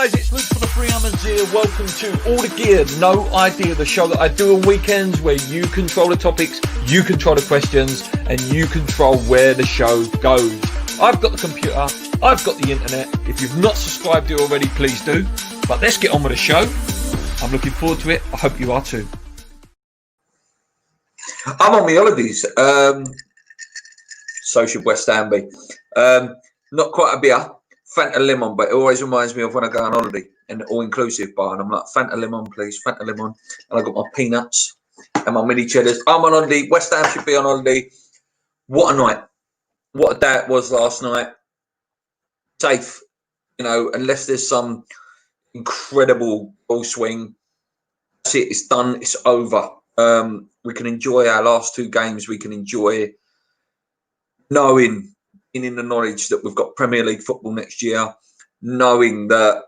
guys, it's Luke from the Free Humans here. Welcome to All the Gear, No Idea, the show that I do on weekends where you control the topics, you control the questions, and you control where the show goes. I've got the computer, I've got the internet. If you've not subscribed to it already, please do. But let's get on with the show. I'm looking forward to it. I hope you are too. I'm on my holidays. So should West Ham be. Not quite a beer. Fanta lemon, but it always reminds me of when I go on holiday in the all-inclusive bar, and I'm like, Fanta lemon, please, Fanta lemon. And I got my peanuts and my mini cheddars. I'm on holiday. West Ham should be on holiday. What a night! What a day it was last night. Safe, you know, unless there's some incredible ball swing. That's it. It's done. It's over. We can enjoy our last two games. We can enjoy knowing. In the knowledge that we've got Premier League football next year, knowing that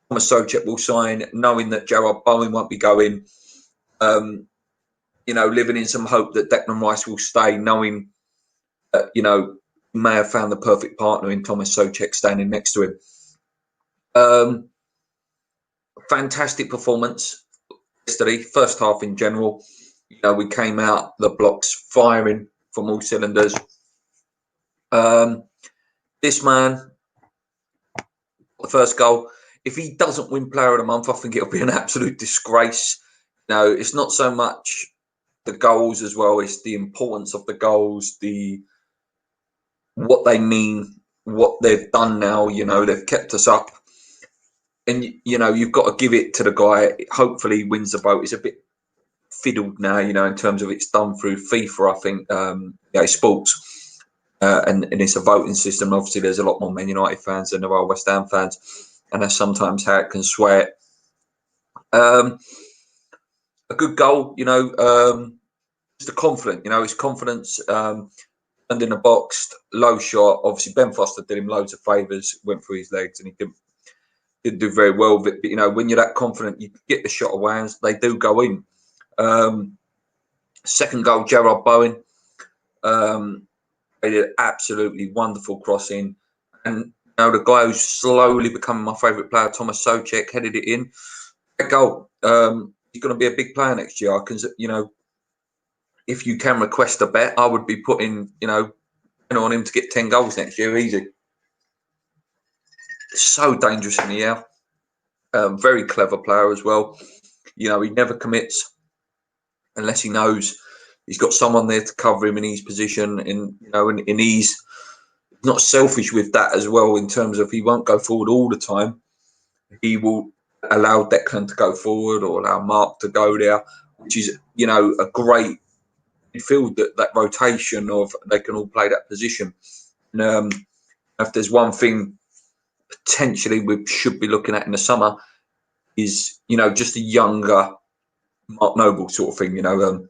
Thomas Souček will sign, knowing that Jarrod Bowen won't be going, you know, living in some hope that Declan Rice will stay, knowing that, you know, he may have found the perfect partner in Thomas Souček standing next to him. Fantastic performance yesterday, first half in general. You know, we came out the blocks firing from all cylinders. This man, the first goal, if he doesn't win Player of the Month, I think it'll be an absolute disgrace. No, it's not so much the goals as well, it's the importance of the goals, what they mean, what they've done now. You know, they've kept us up, and you know, you've got to give it to the guy. Hopefully he wins the vote. It's a bit fiddled now, you know, in terms of it's done through FIFA, I think, sports. And it's a voting system. Obviously, there's a lot more Man United fans than there are West Ham fans, and that's sometimes how it can sway it. A good goal, you know, just a confident, you know, his confidence, and in the box, low shot. Obviously, Ben Foster did him loads of favours, went through his legs, and he didn't do very well. But you know, when you're that confident, you get the shot away, and they do go in. Second goal, Jarrod Bowen. They did absolutely wonderful crossing, and you know, the guy who's slowly becoming my favourite player, Thomas Souček, headed it in. That goal, he's going to be a big player next year. Because, you know, if you can request a bet, I would be putting, you know, on him to get 10 goals next year, easy. So dangerous in the air. Very clever player as well. You know, he never commits unless he knows he's got someone there to cover him in his position, and you know, and he's not selfish with that as well. In terms of, he won't go forward all the time. He will allow Declan to go forward or allow Mark to go there, which is, you know, a great midfield. That rotation of they can all play that position. And if there's one thing potentially we should be looking at in the summer is, you know, just a younger Mark Noble sort of thing. You know.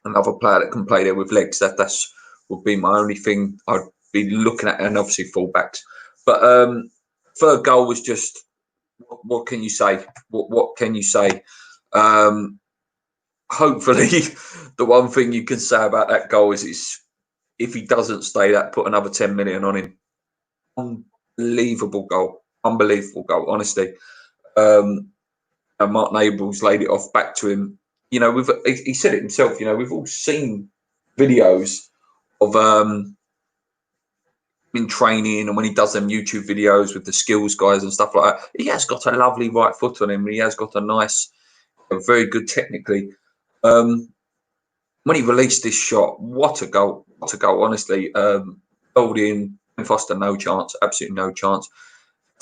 Another player that can play there with legs. That's would be my only thing I'd be looking at, and obviously fullbacks. But third goal was just, what can you say? What can you say? Hopefully, the one thing you can say about that goal is if he doesn't stay, that put another 10 million on him. Unbelievable goal, honestly. And Mark Nable's laid it off back to him. You know, he said it himself, you know, we've all seen videos of in training, and when he does them YouTube videos with the skills guys and stuff like that, he has got a lovely right foot on him. He has got a nice, very good technically. When he released this shot, what a goal, honestly. Gold in, Ben Foster, no chance, absolutely no chance.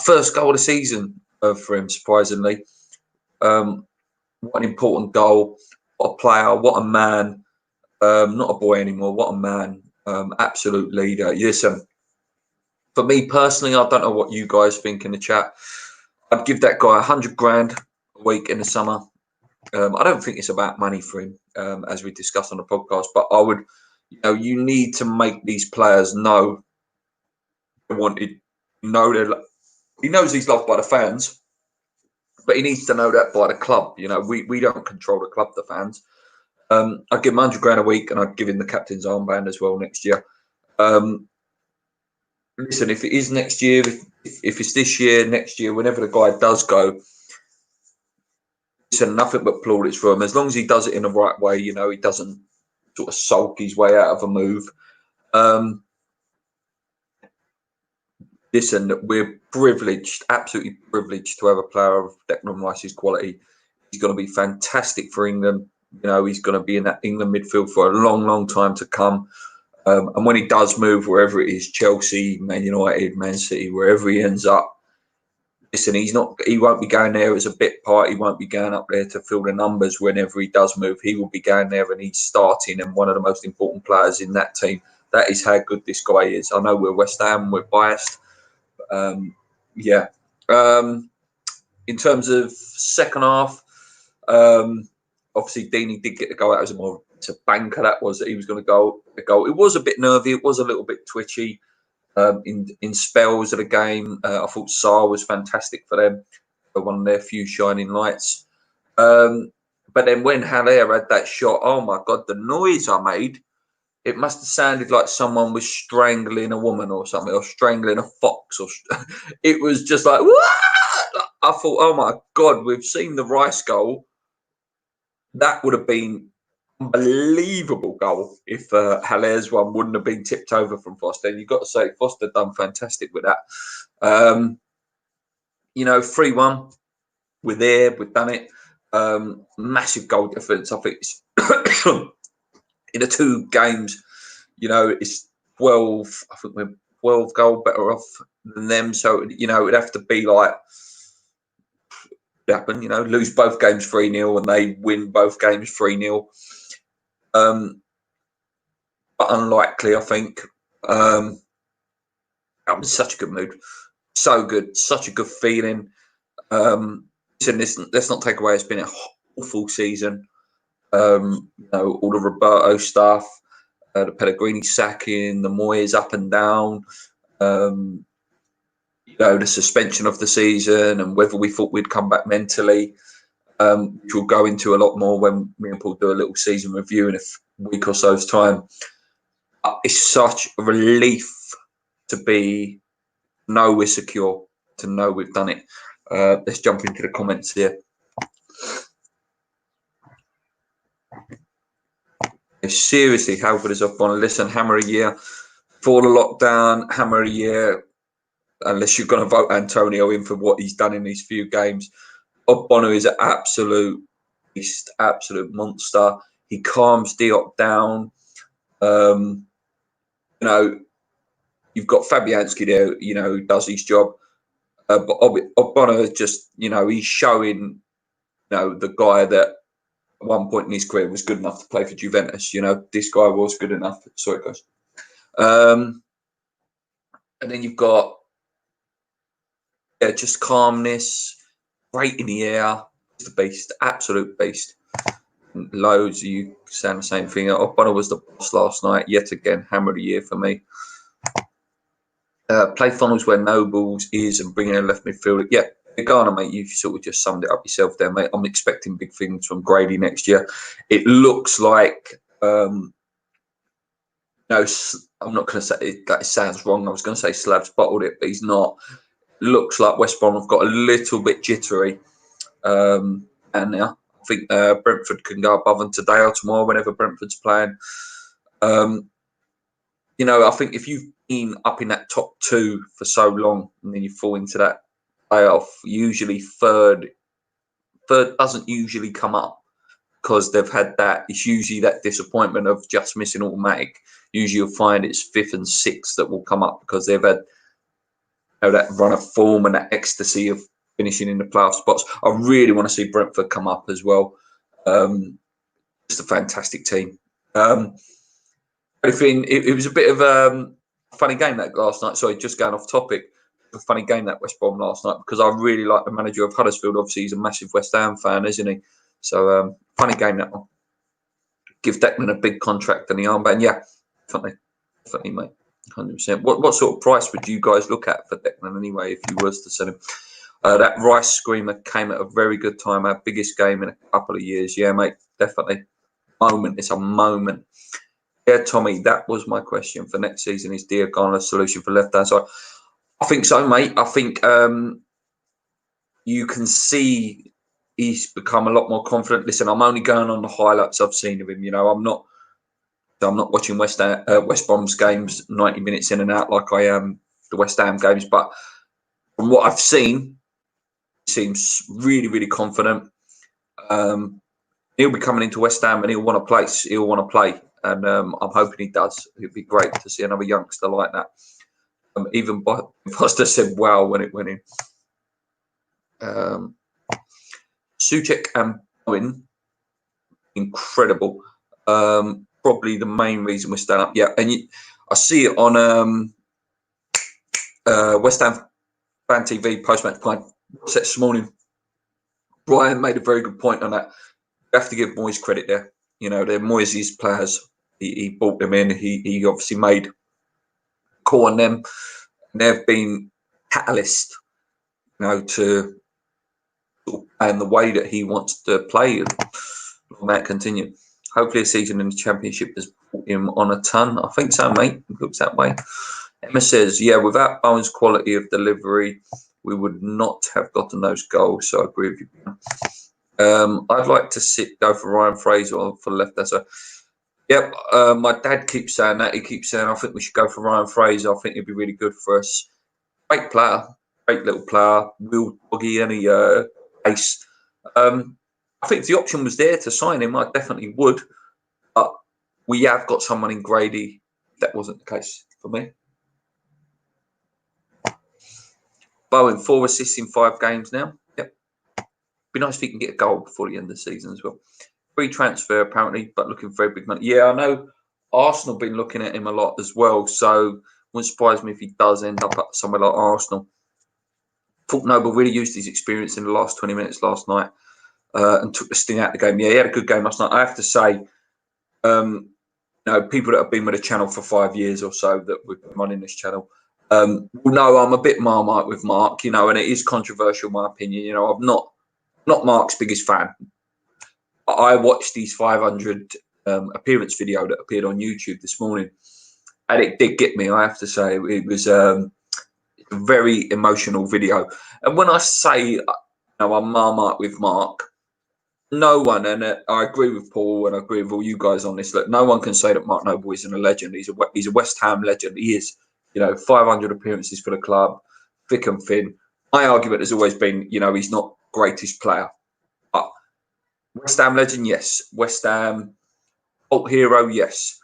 First goal of the season for him, surprisingly. What an important goal. What a player. What a man. Not a boy anymore. What a man. Absolute leader. Listen, for me personally, I don't know what you guys think in the chat. I'd give that guy 100 grand a week in the summer. I don't think it's about money for him, as we discussed on the podcast, but I would, you know, you need to make these players know they wanted. He knows he's loved by the fans. But he needs to know that by the club. You know, we don't control the club, the fans. I'd give him 100 grand a week, and I'd give him the captain's armband as well next year. listen, if it is next year, if it's this year, next year, whenever the guy does go, listen, nothing but plaudits for him. As long as he does it in the right way, you know, he doesn't sort of sulk his way out of a move. Listen, we're privileged, absolutely privileged to have a player of Declan Rice's quality. He's going to be fantastic for England. You know, he's going to be in that England midfield for a long, long time to come. And when he does move, wherever it is, Chelsea, Man United, Man City, wherever he ends up, listen, he won't be going there as a bit part. He won't be going up there to fill the numbers whenever he does move. He will be going there and he's starting and one of the most important players in that team. That is how good this guy is. I know we're West Ham, we're biased. Yeah. In terms of second half, obviously Deeney did get the goal. That was more a banker. That was that he was going to go a goal. It was a bit nervy. It was a little bit twitchy in spells of the game. I thought Sarr was fantastic for them, for one of their few shining lights. But then when Haller had that shot, oh my God, the noise I made. It must have sounded like someone was strangling a woman or something, or strangling a fox. Or it was just like, Wah! I thought, oh my God, we've seen the Rice goal. That would have been unbelievable goal if Haller's one wouldn't have been tipped over from Foster. And you've got to say, Foster done fantastic with that. You know, 3-1. We're there. We've done it. Massive goal difference. I think it's in the two games, you know, it's 12. I think we're 12 goal better off than them. So, you know, it'd have to be like, happen, you know, lose both games 3-0 and they win both games 3-0. But unlikely, I think. I'm in such a good mood. So good. Such a good feeling. Let's not take away it's been an awful season. You know, all the Roberto stuff, the Pellegrini sacking, the Moyes up and down, you know, the suspension of the season and whether we thought we'd come back mentally, which we'll go into a lot more when me and Paul do a little season review in a week or so's time. It's such a relief to know we're secure, to know we've done it. Let's jump into the comments here. Seriously, how good is Ogbonna? Listen, hammer a year for the lockdown, hammer a year, unless you're going to vote Antonio in for what he's done in these few games. Ogbonna is an absolute beast, absolute monster. He calms Diop down. You know, you've got Fabianski there, you know, who does his job. But Ogbonna just, you know, he's showing, you know, the guy that at one point in his career was good enough to play for Juventus. You know, this guy was good enough. So it goes. And then you've got just calmness, great in the air. It's the beast, absolute beast. And loads of you saying the same thing. Ogbonna was the boss last night. Yet again, hammer of the year for me. Play funnels where Nobles is and bring in a left midfielder. Yeah. Garner, mate, you sort of just summed it up yourself there, mate. I'm expecting big things from Grady next year. It looks like, no, I'm not going to say it, that sounds wrong. I was going to say Slav's bottled it, but he's not. Looks like West Brom have got a little bit jittery. And I think Brentford can go above them today or tomorrow, whenever Brentford's playing. You know, I think if you've been up in that top two for so long and then you fall into that playoff, usually third doesn't usually come up because they've had that. It's usually that disappointment of just missing automatic. Usually you'll find it's fifth and sixth that will come up because they've had, you know, that run of form and that ecstasy of finishing in the playoff spots. I really want to see Brentford come up as well. Just a fantastic team. It was a bit of a funny game that last night. Sorry, just going off topic. A funny game that West Brom last night because I really like the manager of Huddersfield. Obviously, he's a massive West Ham fan, isn't he? So funny game that one. Give Declan a big contract and the armband. Yeah, definitely, mate, 100%. What sort of price would you guys look at for Declan anyway if you was to sell him? That Rice screamer came at a very good time. Our biggest game in a couple of years. Yeah, mate, definitely. It's a moment. Yeah, Tommy, that was my question for next season. Is Diagon a solution for left-hand side? I think so, mate. I think you can see he's become a lot more confident. Listen, I'm only going on the highlights I've seen of him. You know, I'm not watching West Brom's games 90 minutes in and out like I am the West Ham games. But from what I've seen, he seems really, really confident. He'll be coming into West Ham and he'll want to play. He'll want to play, and I'm hoping he does. It'd be great to see another youngster like that. Even Foster said, "Wow," when it went in. Souček and Bowen, incredible. Probably the main reason we're staying up. Yeah, and I see it on West Ham Fan TV post-match point this morning. Brian made a very good point on that. You have to give Moyes credit there. You know, they're Moyes' players. He brought them in. He obviously made a call on them. And they've been catalyst, you know, to and the way that he wants to play. Long that continue. Hopefully, a season in the Championship has brought him on a ton. I think so, mate. It looks that way. Emma says, yeah, without Bowen's quality of delivery, we would not have gotten those goals. So I agree with you. I'd like to go for Ryan Fraser for the left. So, yep, my dad keeps saying that. He keeps saying, I think we should go for Ryan Fraser. I think he'd be really good for us. Great player, great little player, real doggy, any ace. I think if the option was there to sign him, I definitely would. But we have got someone in Grady. That wasn't the case for me. Bowen, 4 assists in 5 games now. Yep. Be nice if he can get a goal before the end of the season as well. Free transfer apparently, but looking for very big money. Yeah, I know Arsenal been looking at him a lot as well. So wouldn't surprise me if he does end up at somewhere like Arsenal. Thought Noble really used his experience in the last 20 minutes last night and took the sting out of the game. Yeah, he had a good game last night. I have to say, you know, people that have been with the channel for 5 years or so that we've been running this channel will know I'm a bit Marmite with Mark, you know, and it is controversial in my opinion. You know, I'm not Mark's biggest fan. I watched his 500 appearance video that appeared on YouTube this morning, and it did get me, I have to say. It was a very emotional video. And when I say, you know, I'm Marmite with Mark, no one, and I agree with Paul and I agree with all you guys on this, look, no one can say that Mark Noble isn't a legend. He's a West Ham legend. He is, you know, 500 appearances for the club, thick and thin. My argument has always been, you know, he's not greatest player. But West Ham legend, yes. West Ham cult hero, yes.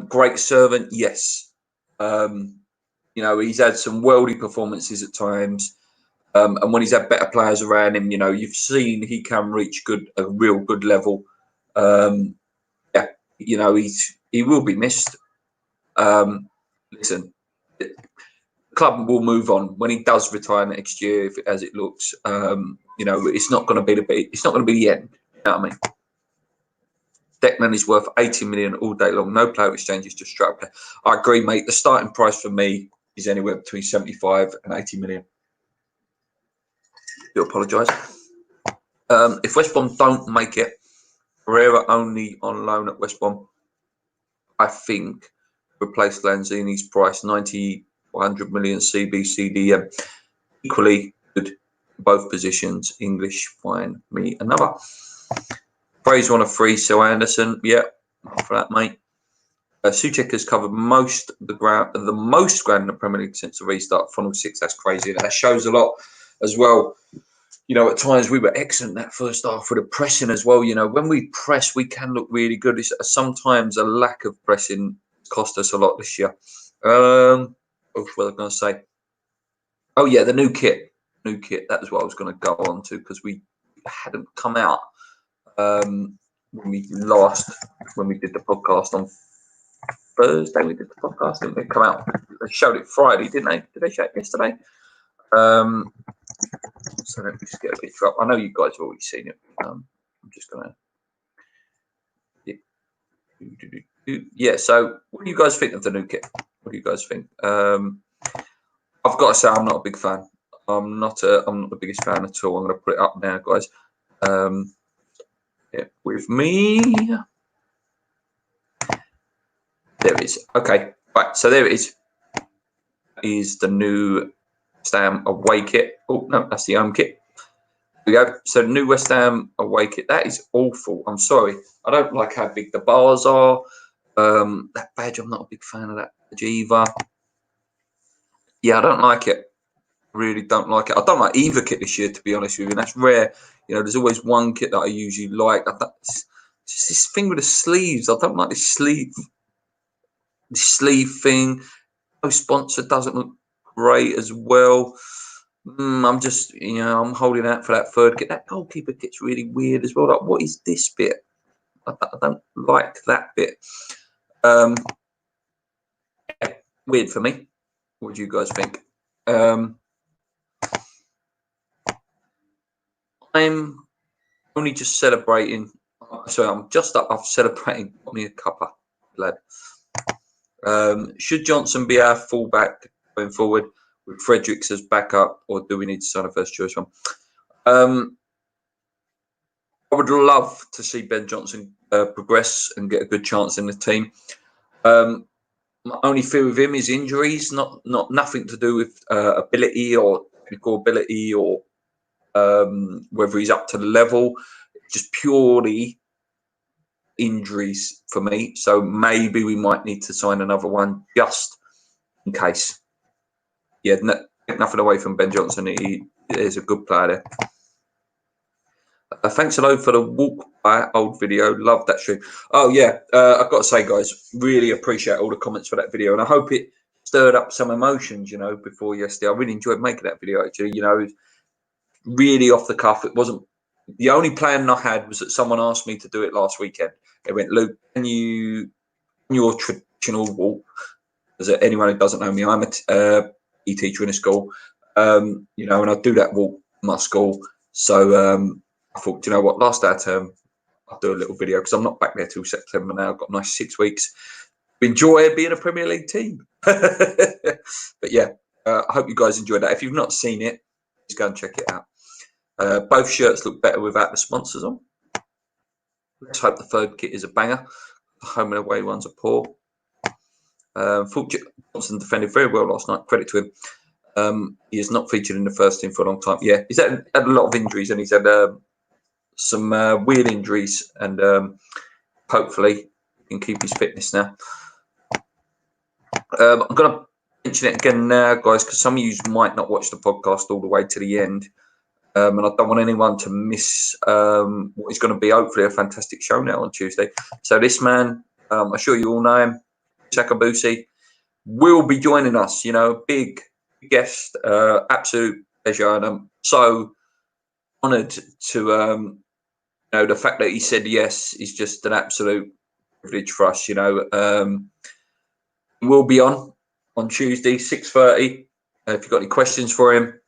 Great servant, yes. You know, he's had some worldy performances at times. And when he's had better players around him, you know, you've seen he can reach a real good level. Yeah, you know, he will be missed. Listen, the club will move on when he does retire next year, as it looks. You know, it's not going to be the end. You know what I mean? Declan is worth 80 million all day long. No player exchanges, just straight player. I agree, mate. The starting price for me is anywhere between 75 and 80 million. I do apologise. If West Brom don't make it, Pereira only on loan at West Brom, I think replace Lanzini's price, 90, 100 million CBCDM. Equally good both positions. English, fine. Me, another. Fraser on a free, so Anderson. Yeah, for that, mate. Souček has covered most of the ground in the Premier League since the restart. Funnel 6, that's crazy. That shows a lot as well. You know, at times we were excellent that first half with the pressing as well. You know, when we press, we can look really good. It's sometimes a lack of pressing cost us a lot this year. What was I going to say? Oh, yeah, the new kit. That was what I was going to go on to because we hadn't come out when we did the podcast on Thursday. We did the podcast, didn't we? Come out. They showed it Friday, didn't they? Did they show it yesterday? So let me just get a picture up. I know you guys have already seen it. I'm just gonna. Yeah. So, what do you guys think of the new kit? What do you guys think? I've got to say, I'm not a big fan. I'm not the biggest fan at all. I'm going to put it up now, guys. Yeah, with me. There it is. Okay, right. So there it is. Is the new West Ham away kit? Oh no, that's the home kit. There we go. So new West Ham away kit. That is awful. I'm sorry. I don't like how big the bars are. That badge, I'm not a big fan of that badge either. Yeah, I don't like it. Really don't like it. I don't like either kit this year, to be honest with you. And that's rare. You know, there's always one kit that I usually like. It's just this thing with the sleeves. I don't like this sleeve thing. No sponsor doesn't look great as well. I'm just, I'm holding out for that third kit. That goalkeeper kit's really weird as well. Like, what is this bit? I don't like that bit. Weird for me. What do you guys think? I'm only just celebrating. Sorry, I'm just up. I'm celebrating. Got me a cuppa, lad. Should Johnson be our fullback going forward with Fredericks as backup, or do we need to sign a first choice one? I would love to see Ben Johnson progress and get a good chance in the team. My only fear with him is injuries, nothing to do with ability or technical ability or whether he's up to the level. Just purely injuries for me. So maybe we might need to sign another one just in case. Yeah, nothing away from Ben Johnson. He is a good player there. Thanks a lot for the walk by old video. Love that stream. Oh yeah, I've got to say, guys, really appreciate all the comments for that video, and I hope it stirred up some emotions. Before yesterday, I really enjoyed making that video. Actually, really off the cuff. It wasn't the only plan I had was that someone asked me to do it last weekend. They went, Luke, can you your traditional walk? As anyone who doesn't know me, I'm a PE teacher in a school. And I do that walk in my school. So I thought, you know what, last day of term, I'll do a little video because I'm not back there till September now. I've got a nice 6 weeks. Enjoy being a Premier League team. But yeah, I hope you guys enjoyed that. If you've not seen it, just go and check it out. Both shirts look better without the sponsors on. Let's hope the third kit is a banger. The home and away ones are poor. Johnson defended very well last night. Credit to him. He is not featured in the first team for a long time. Yeah, he's had a lot of injuries, and he's had some weird injuries, and hopefully he can keep his fitness now. I'm going to mention it again now, guys, because some of you might not watch the podcast all the way to the end, and I don't want anyone to miss what is going to be hopefully a fantastic show now on Tuesday. So this man, I'm sure you all know him, Sakabusi, will be joining us. Big guest, absolute pleasure, and I'm so honoured to the fact that he said yes is just an absolute privilege for us. We'll be on Tuesday, 6:30. If you've got any questions for him,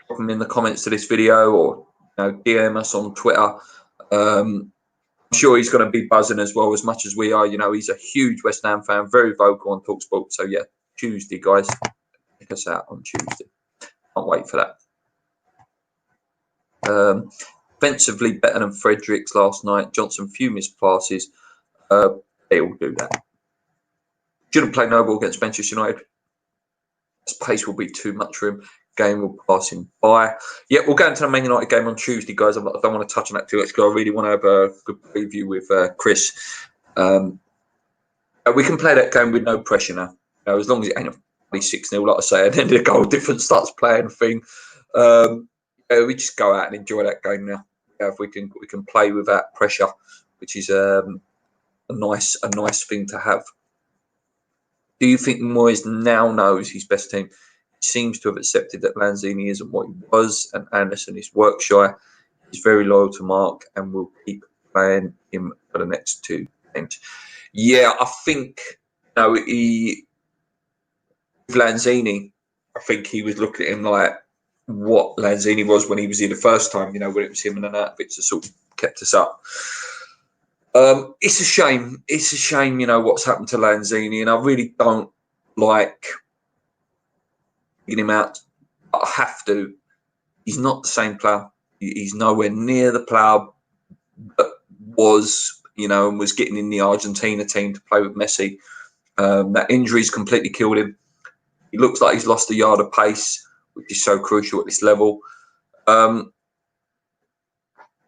drop them in the comments to this video, or DM us on Twitter. I'm sure he's going to be buzzing as well, as much as we are. He's a huge West Ham fan, very vocal on TalkSport. So yeah, Tuesday, guys, check us out on Tuesday. Can't wait for that. Offensively better than Fredericks last night. Johnson, few missed passes. They all do that. Shouldn't play no ball against Manchester United. His pace will be too much for him. Game will pass him by. Yeah, we'll go into the Man United game on Tuesday, guys. I don't want to touch on that too much because I really want to have a good preview with Chris. We can play that game with no pressure now. As long as it ain't a 6-0, like I say, and then the goal difference starts playing thing. We just go out and enjoy that game now. If we can play without pressure, which is a nice thing to have. Do you think Moyes now knows his best team? He seems to have accepted that Lanzini isn't what he was, and Anderson is work shy. He's very loyal to Mark and will keep playing him for the next 2 games. Yeah, I think with Lanzini, I think he was looking at him like what Lanzini was when he was here the first time, when it was him and Anatovic that sort of kept us up. It's a shame. It's a shame, what's happened to Lanzini, and I really don't like getting him out. I have to. He's not the same player. He's nowhere near the player that was, and was getting in the Argentina team to play with Messi. That injury's completely killed him. He looks like he's lost a yard of pace, which is so crucial at this level. I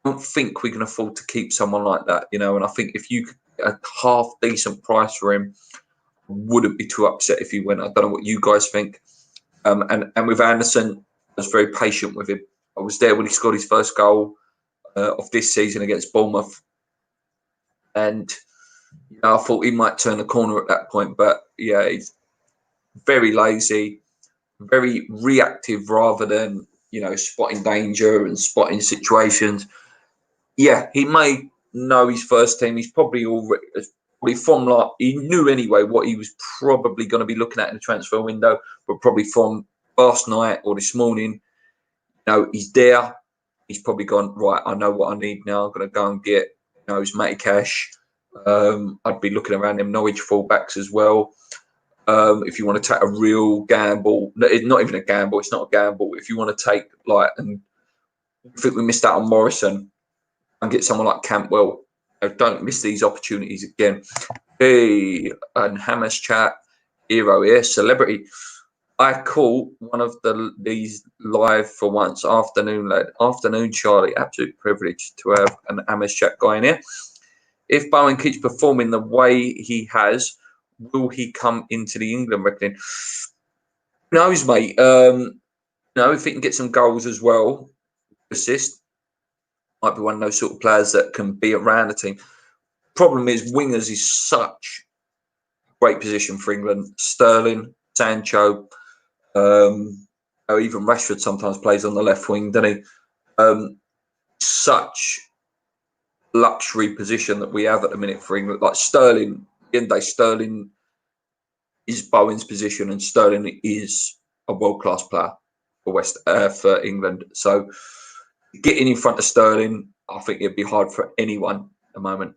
don't think we can afford to keep someone like that, you know. And I think if you could get a half decent price for him, I wouldn't be too upset if he went. I don't know what you guys think. And with Anderson, I was very patient with him. I was there when he scored his first goal of this season against Bournemouth, and you know, I thought he might turn the corner at that point. But yeah, he's very lazy, very reactive rather than, you know, spotting danger and spotting situations. Yeah, he may know his first team. He's probably from, like, he knew anyway what he was probably going to be looking at in the transfer window, but probably from last night or this morning, you know, he's there. He's probably gone, right, I know what I need now. I'm going to go and get, you know, his Matty Cash. I'd be looking around them Norwich fullbacks as well. If you want to take a real gamble, it's not even a gamble. It's not a gamble. If you want to take, like, and I think we missed out on Morrison and get someone like Campbell. Don't miss these opportunities again. Hey, and Hammers chat hero here, celebrity. I caught one of these live for once. Afternoon, lad. Afternoon, Charlie. Absolute privilege to have an Hammers chat guy in here. If Bowen keeps performing the way he has, will he come into the England reckoning? Who knows, mate? No, if he can get some goals as well, assist, might be one of those sort of players that can be around the team. Problem is, wingers is such a great position for England. Sterling, Sancho, even Rashford sometimes plays on the left wing, doesn't he? Such luxury position that we have at the minute for England. Like Sterling, at the end of the day, Sterling is Bowen's position, and Sterling is a world-class player for England. So getting in front of Sterling, I think it'd be hard for anyone at the moment.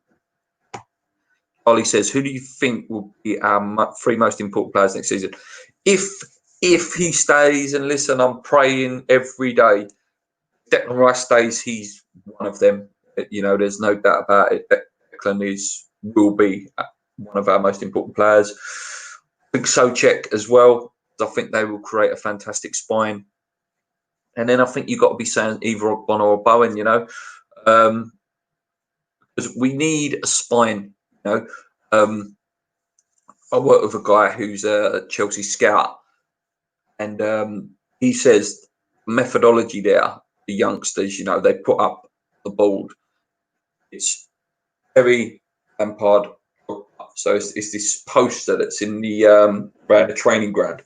Ollie says, who do you think will be our three most important players next season? If he stays, and listen, I'm praying every day, Declan Rice stays, he's one of them. You know, there's no doubt about it. Declan will be one of our most important players. I think Souček as well. I think they will create a fantastic spine. And then I think you've got to be saying either Bonner or Bowen, you know, because we need a spine. You know, I work with a guy who's a Chelsea scout, and he says methodology there, the youngsters, you know, they put up the board. It's very Lampard. So it's this poster that's in the around the training ground.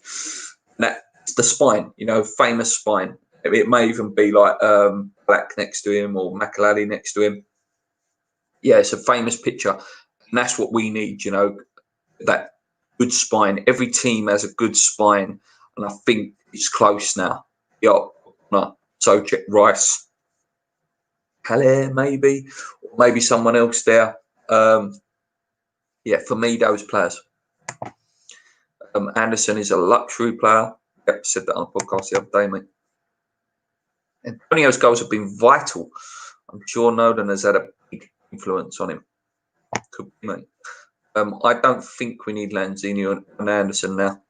And that's the spine, you know, famous spine. It may even be like Black next to him or Makalali next to him. Yeah, it's a famous picture. And that's what we need, you know, that good spine. Every team has a good spine. And I think it's close now. Yeah, Souček, Rice, Haller maybe, or maybe someone else there. Yeah, for me, those players. Anderson is a luxury player. Yep, said that on the podcast the other day, mate. Antonio's goals have been vital. I'm sure Nolan has had a big influence on him. Could be, mate. I don't think we need Lanzini and Anderson now.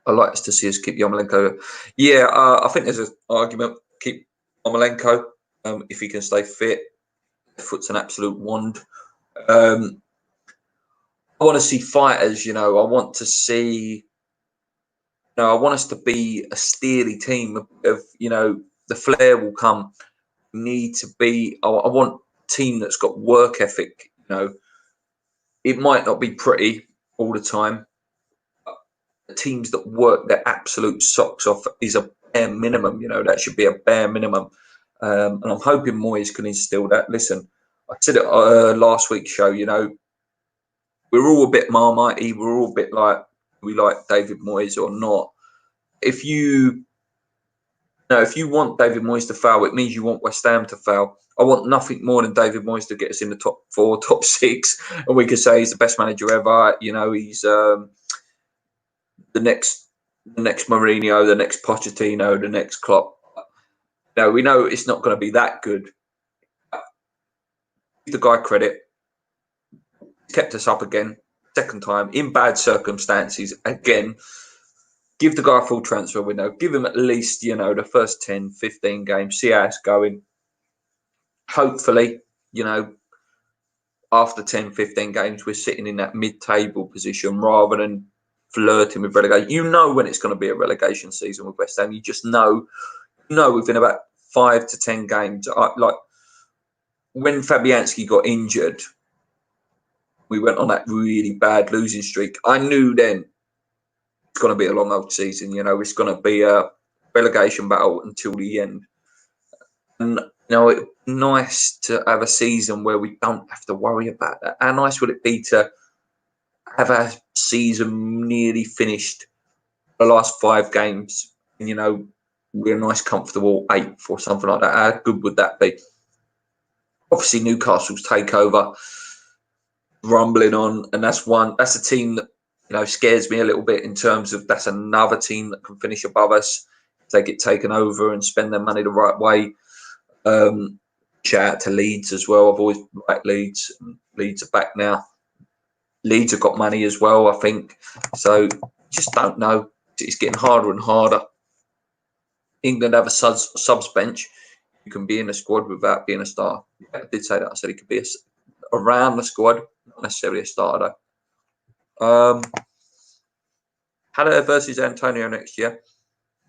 I'd like to see us keep Yarmolenko. Yeah, I think there's an argument. Keep Yarmolenko if he can stay fit. Foot's an absolute wand. I want to see fighters, you know. I want to see, you know, I want us to be a steely team of, you know, the flair will come. We need to be, I want a team that's got work ethic, you know. It might not be pretty all the time. But the teams that work their absolute socks off is a bare minimum, you know. That should be a bare minimum. And I'm hoping Moyes can instill that. Listen, I said it last week's show, you know, we're all a bit marmitey. We're all a bit like, we like David Moyes or not. If you want David Moyes to fail, it means you want West Ham to fail. I want nothing more than David Moyes to get us in the top 4, top 6, and we could say he's the best manager ever. You know, he's the next Mourinho, the next Pochettino, the next Klopp. No, we know it's not going to be that good. Give the guy credit. He's kept us up again second time in bad circumstances. Again, give the guy a full transfer window. Give him at least, you know, the first 10, 15 games. See how it's going. Hopefully, you know, after 10, 15 games, we're sitting in that mid-table position rather than flirting with relegation. You know when it's going to be a relegation season with West Ham. You just know within about 5 to 10 games. Like when Fabianski got injured, we went on that really bad losing streak. I knew then it's going to be a long old season. You know, it's going to be a relegation battle until the end. And, you know, it's nice to have a season where we don't have to worry about that. How nice would it be to have our season nearly finished, the last 5 games, and, you know, we're a nice, comfortable 8th or something like that. How good would that be? Obviously, Newcastle's takeover, rumbling on, and that's a team that, you know, scares me a little bit in terms of that's another team that can finish above us if they get taken over and spend their money the right way. Shout out to Leeds as well. I've always liked Leeds. Leeds are back now. Leeds have got money as well, I think. So just don't know. It's getting harder and harder. England have a subs bench. You can be in a squad without being a star. I did say that. I said he could be around the squad, not necessarily a starter. Haller versus Antonio next year.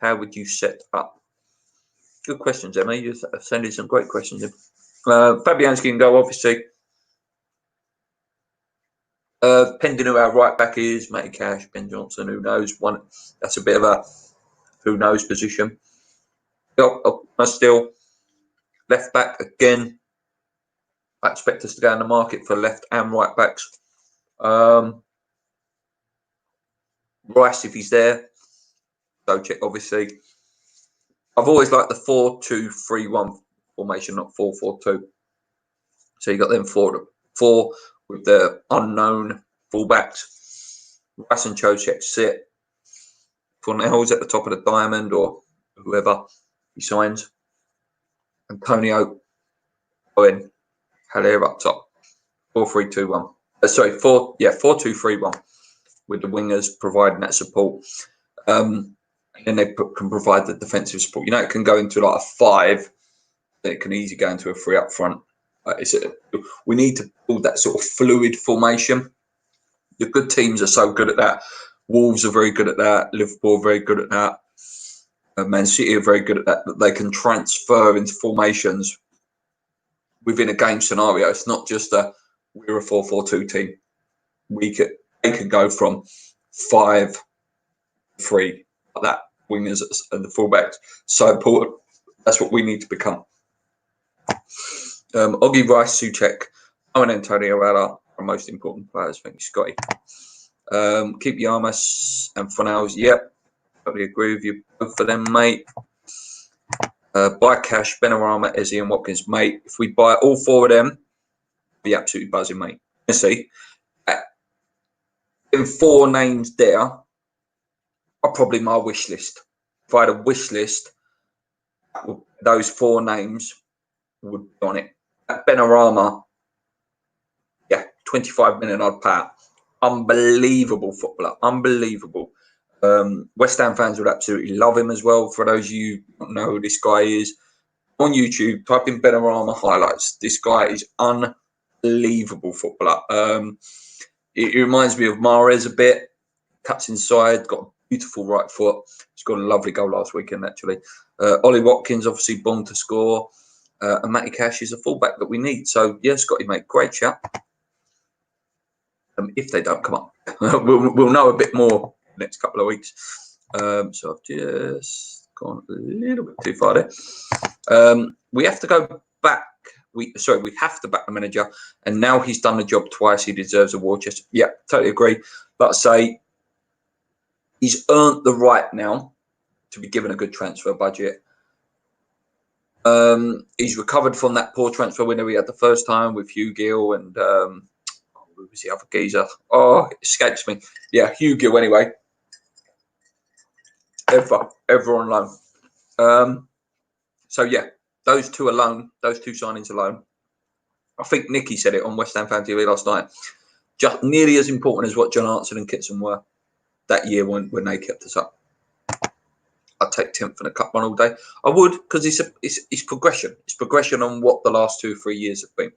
How would you set up? Good questions, Emma. You're sending some great questions in. Fabianski can go, obviously. Pending who our right back is, Matty Cash, Ben Johnson, who knows? That's a bit of a who knows position. Still, left back again. I expect us to go in the market for left and right backs. Rice, if he's there. So check, obviously. I've always liked the 4-2-3-1 formation, not 4-4-2. So you got them four with the unknown fullbacks. Rice and Chocek sit. Fornell's at the top of the diamond, or whoever he signs. Antonio Owen, Haller up top. 4-3-2-1. 4-2-3-1 with the wingers providing that support. And they can provide the defensive support. You know, it can go into like a 5. It can easily go into a 3 up front. We need to build that sort of fluid formation. The good teams are so good at that. Wolves are very good at that. Liverpool are very good at that. Man City are very good at that. That they can transfer into formations within a game scenario. It's not just we're a 4-4-2 team. They could go from 5-3 like that. Wingers and the fullbacks, so important. That's what we need to become. Oggy, Rice, Souček, and Antonio are our most important players. Thank you, Scotty. Keep Yarmas and Fornells. Yep, totally agree with you both of them, mate. Buy Cash, Benrahma, Eze, and Watkins, mate. If we buy all 4 of them, be absolutely buzzing, mate. Let's see. In 4 names there are probably my wish list. If I had a wish list, those 4 names would be on it. Benrahma, yeah, 25 million odd pound. Unbelievable footballer. Unbelievable. West Ham fans would absolutely love him as well. For those of you who don't know who this guy is, on YouTube, type in Benrahma highlights. This guy is unbelievable footballer. It reminds me of Mahrez a bit. Cuts inside, got a beautiful right foot. He's got a lovely goal last weekend, actually. Ollie Watkins, obviously born to score. And Matty Cash is a fullback that we need. So, yeah, Scotty, mate, great chat. If they don't come up, we'll know a bit more next couple of weeks. So I've just gone a little bit too far there. We have to go back. We have to back the manager, and now he's done the job twice. He deserves a war chest. Yeah, totally agree. But I say he's earned the right now to be given a good transfer budget. He's recovered from that poor transfer window he had the first time with Hugh Gill and who was the other geezer? Oh, it escapes me. Yeah, Hugh Gill anyway. Ever on loan. So yeah, those 2 alone, those 2 signings alone. I think Nicky said it on West Ham Fan TV last night. just nearly as important as what John Arnson and Kitson were that year when they kept us up. I'd take 10th in a cup run all day. I would, because it's progression. It's progression on what the last 2 or 3 years have been.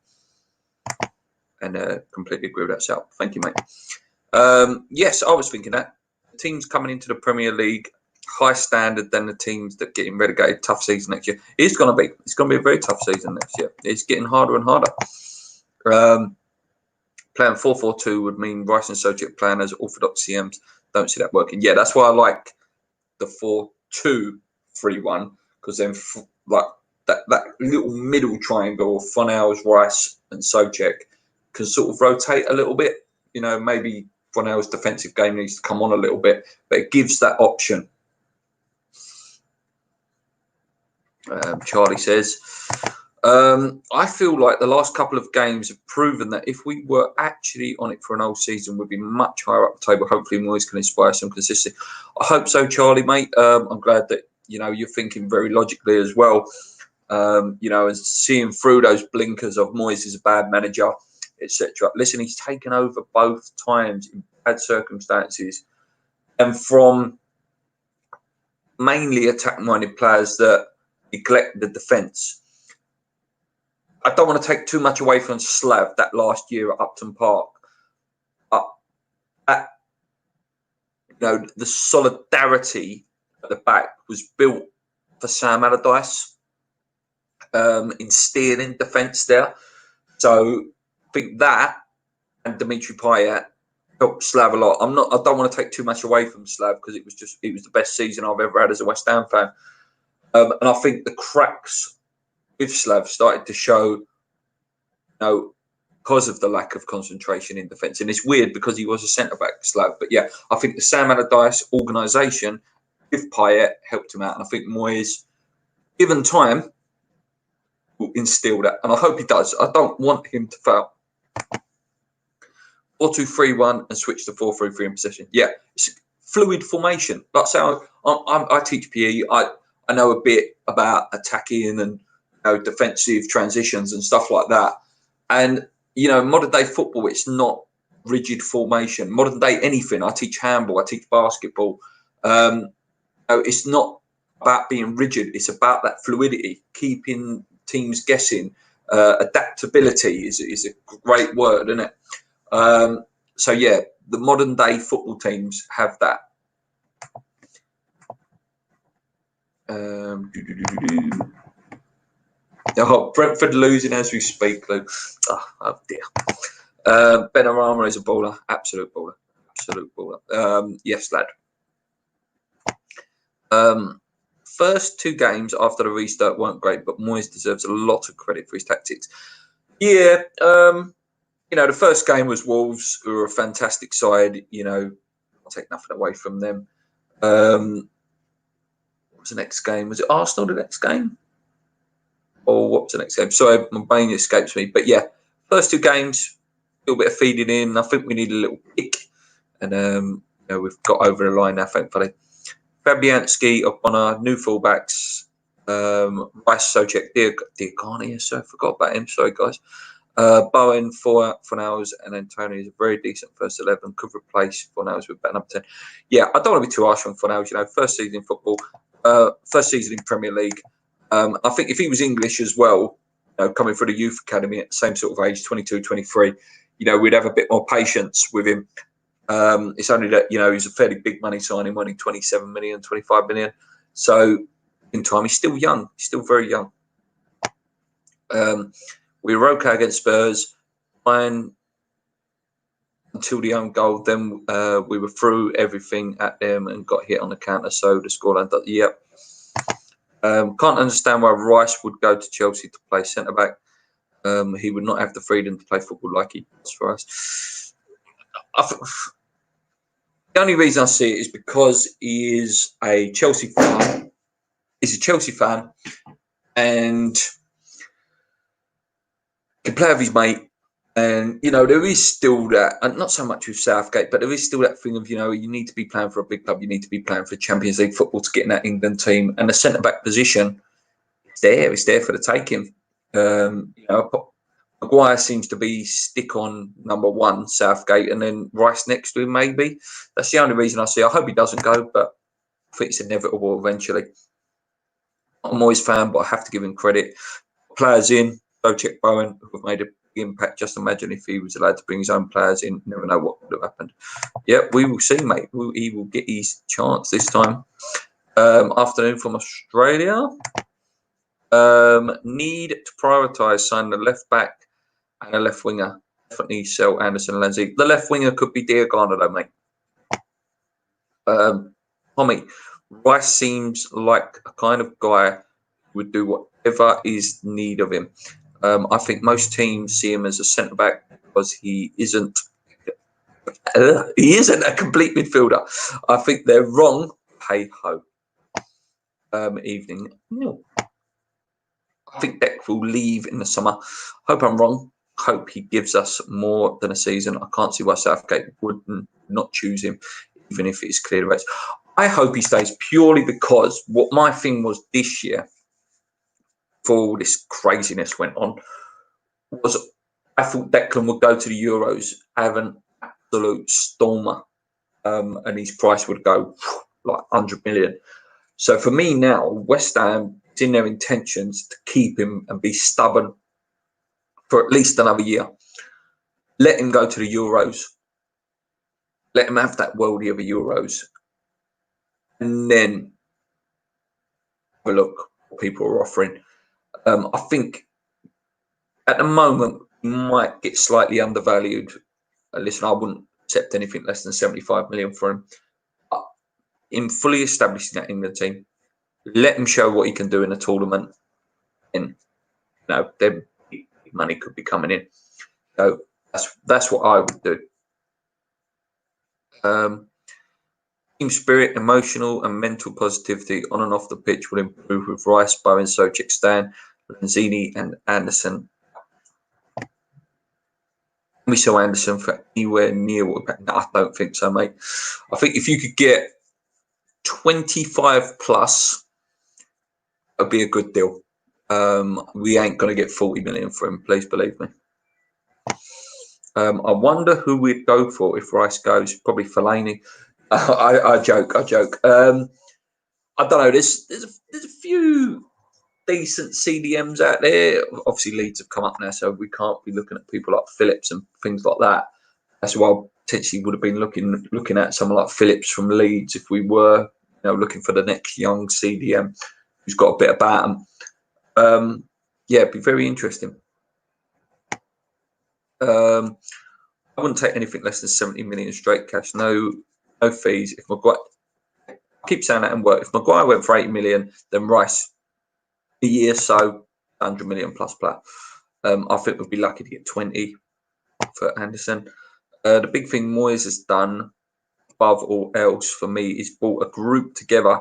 And completely agree with that, Sal. Thank you, mate. Yes, I was thinking that. The teams coming into the Premier League, high standard than the teams that getting relegated. Tough season next year. It's going to be a very tough season next year. It's getting harder and harder. Playing 4-4-2 would mean Rice and Soucek playing as orthodox CMs. Don't see that working. Yeah, that's why I like the 4-2-3-1, because then like that little middle triangle of Fornals, Rice and Soucek can sort of rotate a little bit. You know, maybe Fornals' defensive game needs to come on a little bit, but it gives that option. Charlie says, I feel like the last couple of games have proven that if we were actually on it for an whole season, we'd be much higher up the table. Hopefully, Moyes can inspire some consistency. I hope so, Charlie, mate. I'm glad that, you know, you're thinking very logically as well. You know, and seeing through those blinkers of Moyes is a bad manager, etc. Listen, he's taken over both times in bad circumstances and from mainly attack-minded players that neglect the defence. I don't want to take too much away from Slav that last year at Upton Park. You know, the solidarity at the back was built for Sam Allardyce, instilling defence there. So I think that and Dimitri Payet helped Slav a lot. I don't want to take too much away from Slav because it was the best season I've ever had as a West Ham fan. And I think the cracks with Slav started to show, you know, because of the lack of concentration in defence. And it's weird because he was a centre-back, Slav. But yeah, I think the Sam Allardyce organisation with Payet helped him out. And I think Moyes, given time, will instill that. And I hope he does. I don't want him to fail. 4-2-3-1 and switch to 4-3-3 in possession. Yeah, it's a fluid formation. Like so, I teach PE. I know a bit about attacking and, you know, defensive transitions and stuff like that. And, you know, modern day football, it's not rigid formation. Modern day anything. I teach handball. I teach basketball. It's not about being rigid. It's about that fluidity, keeping teams guessing. Adaptability is a great word, isn't it? So yeah, the modern day football teams have that. Oh, Brentford losing as we speak, Luke. Oh dear. Benrahma is a baller, absolute baller, absolute baller. Yes, lad. First 2 games after the restart weren't great, but Moyes deserves a lot of credit for his tactics. Yeah, you know, the first game was Wolves, who are a fantastic side. You know, I'll take nothing away from them. What was the next game? Was it Arsenal the next game? Or what was the next game? Sorry, my brain escapes me. But yeah, first 2 games, a little bit of feeding in. I think we need a little kick. And, you know, we've got over the line now, thankfully. Fabianski up on our new fullbacks. Rice, Soucek, Diagani. So I forgot about him. Sorry, guys. Bowen, Fornals, and Antonio is a very decent first 11. Could replace Fornals with better number 10. Yeah, I don't want to be too harsh on Fornals. You know, first season in football, first season in Premier League. I think if he was English as well, you know, coming through the youth academy at the same sort of age, 22, 23, you know, we'd have a bit more patience with him. It's only that, you know, he's a fairly big money signing, only 27 million, 25 million. So in time, he's still young. He's still very young. We were okay against Spurs, fine until the own goal. Then we were through everything at them and got hit on the counter. So the scoreline, yep. Can't understand why Rice would go to Chelsea to play centre back. He would not have the freedom to play football like he does for us. The only reason I see it is because he is a Chelsea fan. He's a Chelsea fan, and can play with his mate. And, you know, there is still that, and not so much with Southgate, but there is still that thing of, you know, you need to be playing for a big club. You need to be playing for Champions League football to get in that England team. And the centre-back position, it's there for the taking. You know, Maguire seems to be stick on number one, Southgate, and then Rice next to him, maybe. That's the only reason I see. I hope he doesn't go, but I think it's inevitable eventually. I'm always a fan, but I have to give him credit. Players in, Check Bowen, who have made a big impact. Just imagine if he was allowed to bring his own players in. Never know what would have happened. Yeah, we will see, mate. He will get his chance this time. Afternoon from Australia. Need to prioritise signing a left back and a left winger. Definitely sell Anderson and Lindsay. The left winger could be Diagana, though, mate. Tommy, Rice seems like a kind of guy who would do whatever is need of him. I think most teams see him as a centre back because he isn't a complete midfielder. I think they're wrong. Hey ho. Evening. No. I think Beck will leave in the summer. Hope I'm wrong. Hope he gives us more than a season. I can't see why Southgate would not choose him, even if it's clear the race. I hope he stays purely because what my thing was this year, before all this craziness went on, was I thought Declan would go to the Euros, have an absolute stormer, and his price would go like 100 million. So for me now, West Ham, it's in their intentions to keep him and be stubborn for at least another year. Let him go to the Euros. Let him have that worldie of a Euros. And then have a look what people are offering. I think at the moment, he might get slightly undervalued. Listen, I wouldn't accept anything less than 75 million for him. In fully establishing that England team, let him show what he can do in a tournament. And then money could be coming in. So that's what I would do. Team spirit, emotional and mental positivity on and off the pitch will improve with Rice, Bowen, Souček, Stan, Lanzini and Anderson. We saw Anderson for anywhere near what no, I don't think so, mate. I think if you could get 25 plus, it'd be a good deal. We ain't going to get 40 million for him, please believe me. I wonder who we'd go for if Rice goes. Probably Fellaini. I joke. I don't know. There's a few decent CDMs out there. Obviously, Leeds have come up now, so we can't be looking at people like Phillips and things like that. That's why I potentially would have been looking at someone like Phillips from Leeds if we were, looking for the next young CDM who's got a bit about him. Yeah, it'd be very interesting. I wouldn't take anything less than 70 million straight cash. No fees. If Maguire, I keep saying that and work. If Maguire went for 80 million, then Rice a year, so 100 million plus player. I think we'd be lucky to get 20 for Anderson. The big thing Moyes has done above all else for me is brought a group together.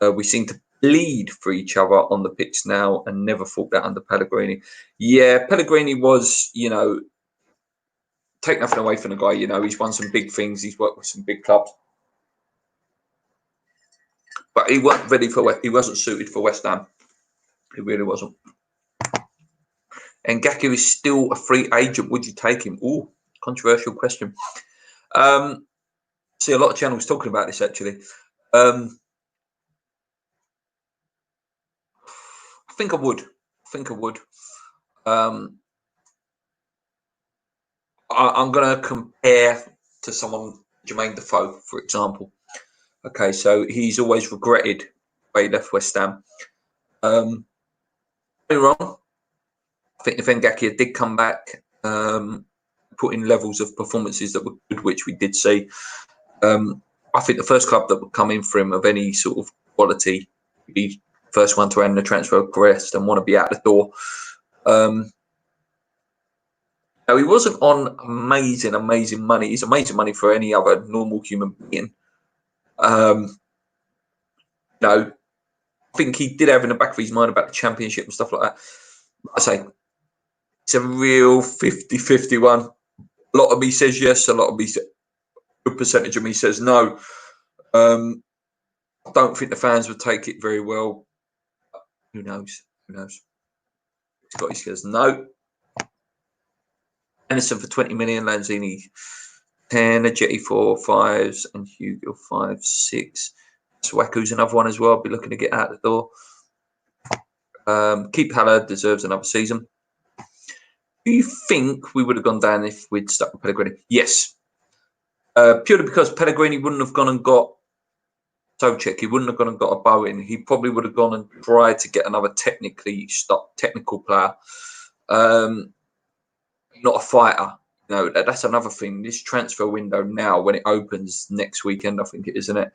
We seem to bleed for each other on the pitch now and never thought that under Pellegrini. Yeah, Pellegrini was, take nothing away from the guy, he's won some big things. He's worked with some big clubs. But he wasn't ready he wasn't suited for West Ham. He really wasn't. And Gaku is still a free agent. Would you take him? Ooh, controversial question. See a lot of channels talking about this actually. I think I would. I'm going to compare to someone, Jermaine Defoe, for example. Okay, so he's always regretted why he left West Ham. Very wrong. I think if Ngakia did come back, put in levels of performances that were good, which we did see, I think the first club that would come in for him of any sort of quality would be the first one to end the transfer request and want to be out the door. Now, he wasn't on amazing money. He's amazing money for any other normal human being. I think he did have in the back of his mind about the championship and stuff like that. I say it's a real 50-50 one. A lot of me says yes, a lot of me, a good percentage of me says no. I don't think the fans would take it very well. Who knows? Scotty says no. Anderson for 20 million, Lanzini 10, Ajeti 4 5s, and Hugo 5 6. Swaku's another one as well. I'll be looking to get out the door. Keep Haller deserves another season. Do you think we would have gone down if we'd stuck with Pellegrini? Yes. Purely because Pellegrini wouldn't have gone and got Socek. He wouldn't have gone and got a Bowen. He probably would have gone and tried to get another technical player. Not a fighter. You know, that's another thing. This transfer window now, when it opens next weekend, I think it is, isn't it?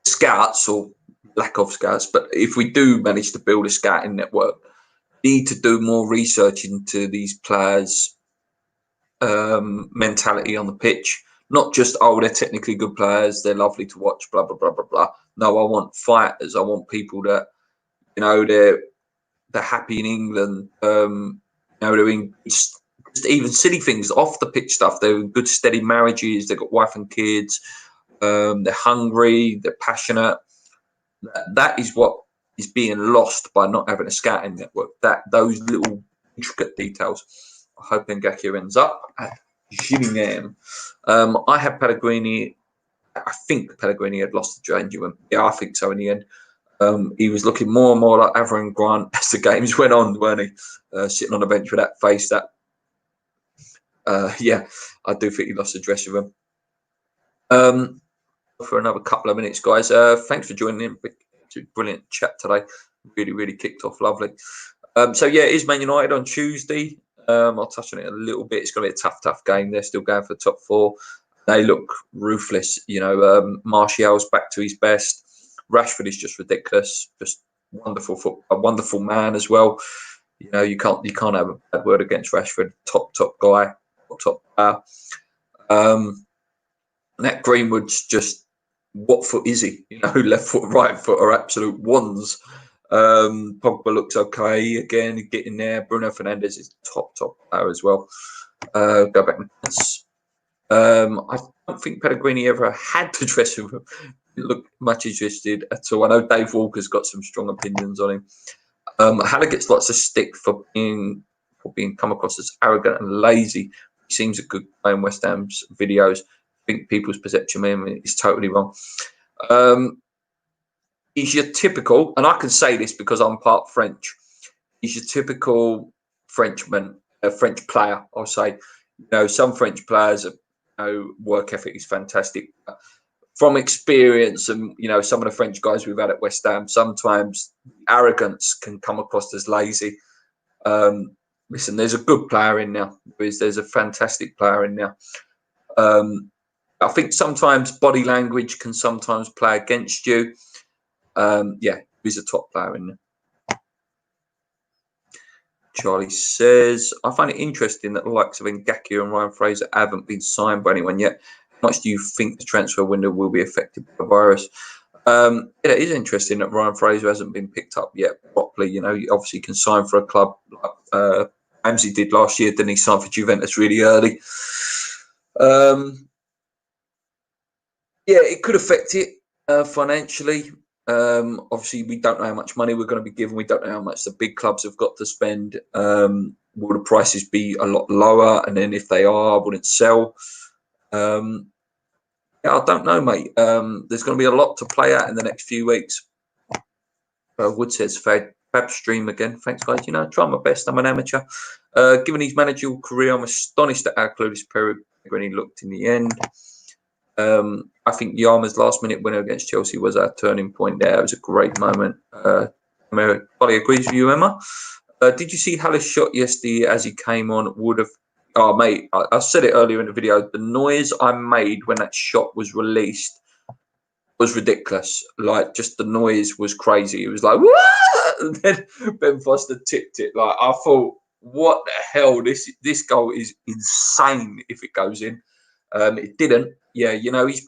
Scouts or lack of scouts, but if we do manage to build a scouting network, need to do more research into these players' mentality on the pitch. Not just, oh, they're technically good players, they're lovely to watch, blah blah blah blah blah. No, I want fighters. I want people that, you know, they're happy in England. You know, they're in just even silly things off the pitch stuff. They're in good steady marriages. They've got wife and kids. They're hungry. They're passionate. That is what is being lost by not having a scouting network. Those little intricate details. I hope Ngakia ends up at Gillingham. I have Pellegrini. I think Pellegrini had lost the genuine. Yeah, I think so in the end. He was looking more and more like Avram Grant as the games went on, weren't he? Sitting on the bench with that face. Yeah, I do think he lost the dressing room. For another couple of minutes, guys. Thanks for joining in. Brilliant chat today. Really, really kicked off lovely. So yeah, it is Man United on Tuesday. I'll touch on it a little bit. It's going to be a tough game. They're still going for the top 4. They look ruthless. You know, Martial's back to his best. Rashford is just ridiculous. Just wonderful a wonderful man as well. You know, you can't have a bad word against Rashford. Top guy, top player. And that Greenwood's just, what foot is he? You know, left foot, right foot are absolute ones. Pogba looks okay again, getting there. Bruno Fernandes is top player as well. Go back and I don't think Pellegrini ever had the dressing room. Look much interested at all. I know Dave Walker's got some strong opinions on him. Haller gets lots of stick for being come across as arrogant and lazy. He seems a good guy in West Ham's videos. I think people's perception of him is totally wrong. He's your typical, and I can say this because I'm part French. He's your typical Frenchman, a French player. I'll say, you know, some French players, work ethic is fantastic. From experience, and you know, some of the French guys we've had at West Ham, sometimes arrogance can come across as lazy. Listen, there's a good player in there. There's a fantastic player in there. I think sometimes body language can sometimes play against you. Yeah, he's a top player in there. Charlie says, I find it interesting that the likes of Ngakia and Ryan Fraser haven't been signed by anyone yet. How much do you think the transfer window will be affected by the virus? It is interesting that Ryan Fraser hasn't been picked up yet properly. You know, you obviously can sign for a club like Ramsey did last year. Didn't he sign for Juventus really early? Yeah, it could affect it financially. Obviously, we don't know how much money we're going to be given. We don't know how much the big clubs have got to spend. Will the prices be a lot lower? And then if they are, will it sell? Yeah, I don't know, mate. There's going to be a lot to play out in the next few weeks. Wood says, Fab stream again. Thanks, guys. You know, I try my best. I'm an amateur. Given his managerial career, I'm astonished at how clueless Pellegrini looked in the end. I think Yarma's last-minute winner against Chelsea was our turning point there. It was a great moment. Polly agrees with you, Emma. Did you see Haller's shot yesterday as he came on? Would have... Oh, mate, I said it earlier in the video. The noise I made when that shot was released was ridiculous. Like, just the noise was crazy. It was like, what? And then Ben Foster tipped it. Like, I thought, what the hell? This goal is insane if it goes in. It didn't. Yeah, you know, he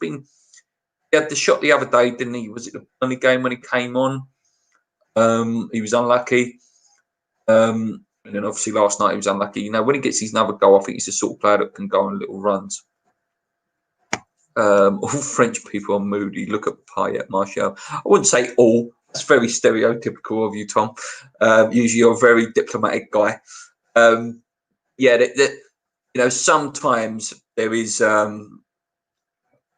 had the shot the other day, didn't he? Was it the only game when he came on? He was unlucky. And then obviously last night he was unlucky. You know, when he gets his another goal, I think he's the sort of player that can go on little runs. All French people are moody. Look at Payet, Martial. I wouldn't say all. That's very stereotypical of you, Tom. Usually you're a very diplomatic guy. Yeah, sometimes there is a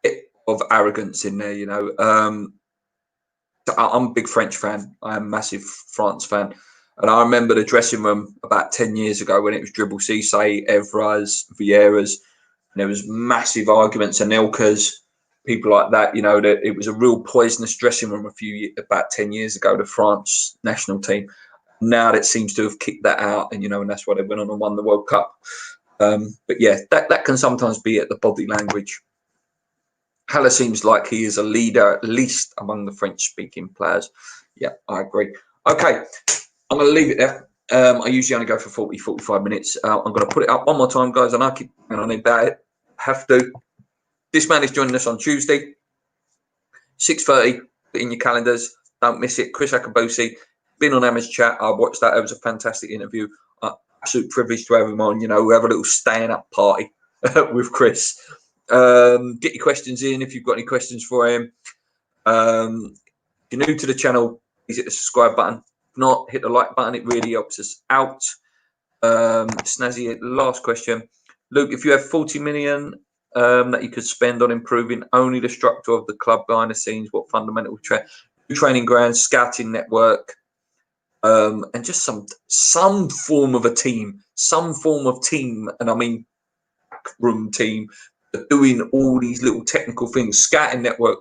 bit of arrogance in there. I'm a big French fan. I'm a massive France fan. And I remember the dressing room about 10 years ago when it was Dribble Cisse, Evra's, Vieira's, and there was massive arguments, Anelka's, people like that. That it was a real poisonous dressing room about 10 years ago, the France national team. Now that seems to have kicked that out, and that's why they went on and won the World Cup. But yeah, that can sometimes be at the body language. Haller seems like he is a leader, at least among the French-speaking players. Yeah, I agree. Okay, I'm going to leave it there. I usually only go for 40, 45 minutes. I'm going to put it up one more time, guys, and I keep on about it. Have to. This man is joining us on Tuesday, 6:30. Put in your calendars. Don't miss it. Chris Akabusi, been on Emma's chat. I watched that. It was a fantastic interview. Absolute privilege to have him on. We have a little staying up party with Chris. Get your questions in if you've got any questions for him. If you're new to the channel, please hit the subscribe button. If not, hit the like button. It really helps us out. Snazzy, last question. Luke, if you have 40 million that you could spend on improving only the structure of the club behind the scenes, what fundamental training grounds, scouting network, and just some form of a team, and I mean room team, doing all these little technical things. Scouting network,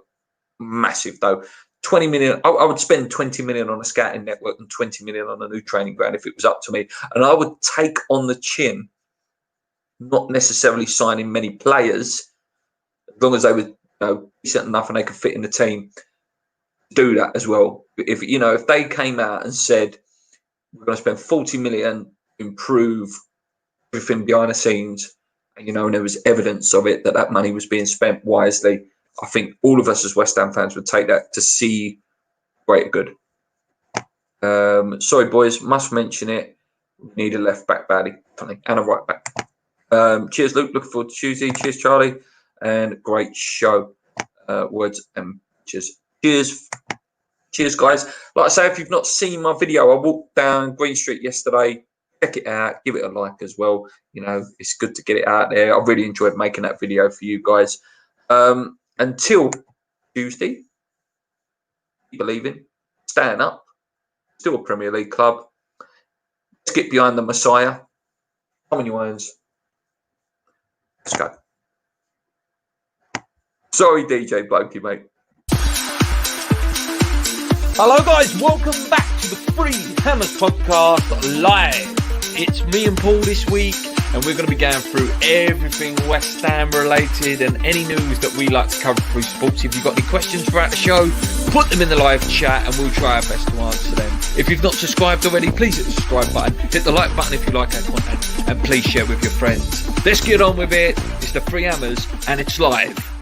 massive though. 20 million. I would spend 20 million on a scouting network and 20 million on a new training ground if it was up to me. And I would take on the chin, not necessarily signing many players, as long as they were decent enough and they could fit in the team. Do that as well. If they came out and said we're going to spend 40 million, improve everything behind the scenes, and there was evidence of it that money was being spent wisely, I think all of us as West Ham fans would take that to see greater good. Sorry, boys, must mention it. We need a left back badly, and a right back. Cheers, Luke. Looking forward to Tuesday. Cheers, Charlie. And great show. Words and cheers. Cheers, guys. Like I say, if you've not seen my video, I walked down Green Street yesterday. Check it out. Give it a like as well. It's good to get it out there. I really enjoyed making that video for you guys. Until Tuesday, keep believing, staying up, still a Premier League club. Let's get behind the Messiah. Come on, you irons. Let's go. Sorry, DJ Blokey, mate. Hello, guys. Welcome back to the Free Hammers podcast live. It's me and Paul this week, and we're going to be going through everything West Ham related and any news that we like to cover through sports. If you've got any questions throughout the show, put them in the live chat and we'll try our best to answer them. If you've not subscribed already, please hit the subscribe button, hit the like button if you like our content, and please share with your friends. Let's get on with it. It's the Free Hammers and it's live.